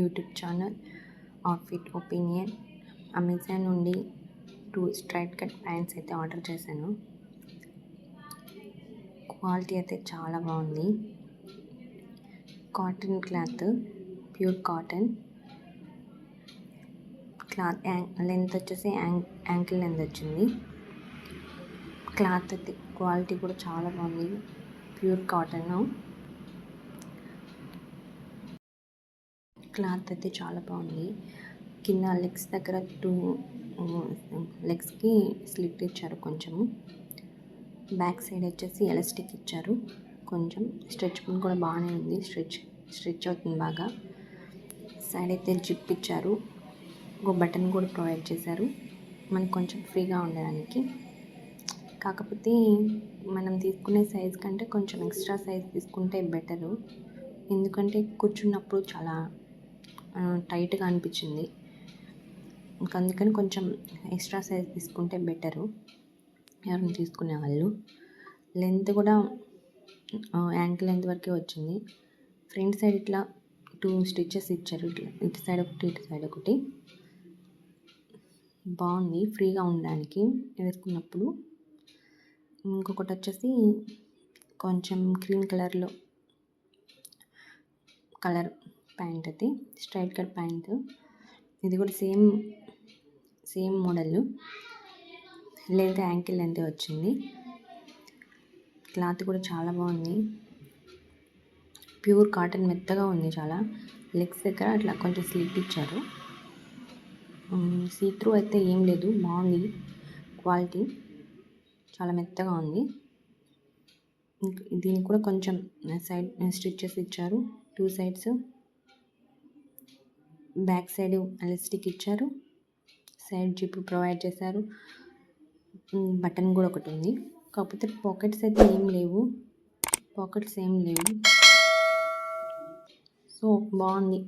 YouTube channel outfit opinion. Amazon నుండి 2 straight cut pants అయితే order చేశాను. క్వాలిటీ అయితే చాలా బాగుంది. Cotton cloth, pure cotton cloth. Length వచ్చేసి యాంకిల్ లెంత్ వచ్చింది. క్లాత్ అయితే క్వాలిటీ కూడా చాలా బాగుంది. ప్యూర్ కాటన్ క్లాత్ అయితే చాలా బాగుంది. కింద లెగ్స్ దగ్గర 2 లెగ్స్కి స్లిట్ ఇచ్చారు. కొంచెము బ్యాక్ సైడ్ వచ్చేసి ఎలాస్టిక్ ఇచ్చారు. కొంచెం స్ట్రెచబుల్ కూడా బాగానే ఉంది. స్ట్రెచ్ అవుతుంది బాగా. సైడ్ అయితే జిప్ ఇచ్చారు. ఒక బటన్ కూడా ప్రొవైడ్ చేశారు మనకి కొంచెం ఫ్రీగా ఉండడానికి. కాకపోతే మనం తీసుకునే సైజ్ కంటే కొంచెం ఎక్స్ట్రా సైజ్ తీసుకుంటే బెటరు. ఎందుకంటే కూర్చున్నప్పుడు చాలా టైట్గా అనిపించింది. అందుకని కొంచెం ఎక్స్ట్రా సైజ్ తీసుకుంటే బెటరు ఎవరైనా తీసుకునే వాళ్ళు. లెంత్ కూడా యాంకిల్ లెంత్ వరకే వచ్చింది. ఫ్రంట్ సైడ్ ఇట్లా 2 స్టిచెస్ ఇచ్చారు. ఇటు సైడ్ ఒకటి, ఇటు సైడ్ ఒకటి. బాగుంది ఫ్రీగా ఉండడానికి వేసుకున్నప్పుడు. ఇంకొకటి వచ్చేసి కొంచెం క్రీమ్ కలర్ ప్యాంట్. అది స్ట్రైట్ కట్ ప్యాంట్. ఇది కూడా same model. Length ankle length వచ్చింది. క్లాత్ కూడా చాలా బాగుంది. ప్యూర్ కాటన్ మెత్తగా ఉంది చాలా. లెగ్స్ దగ్గర అట్లా కొంచెం స్లిట్ ఇచ్చారు. సీ త్రూ అయితే ఏం లేదు. బాగుంది క్వాలిటీ, చాలా మెత్తగా ఉంది. దీనికి కూడా కొంచెం సైడ్ స్టిచెస్ ఇచ్చారు 2 సైడ్స్. బ్యాక్ సైడ్ ఎలాస్టిక్ ఇచ్చారు. సైడ్ జిప్ ప్రొవైడ్ చేశారు. బటన్ కూడా ఒకటి ఉంది. కాకపోతే పాకెట్స్ ఏం లేవు. సో బాగుంది.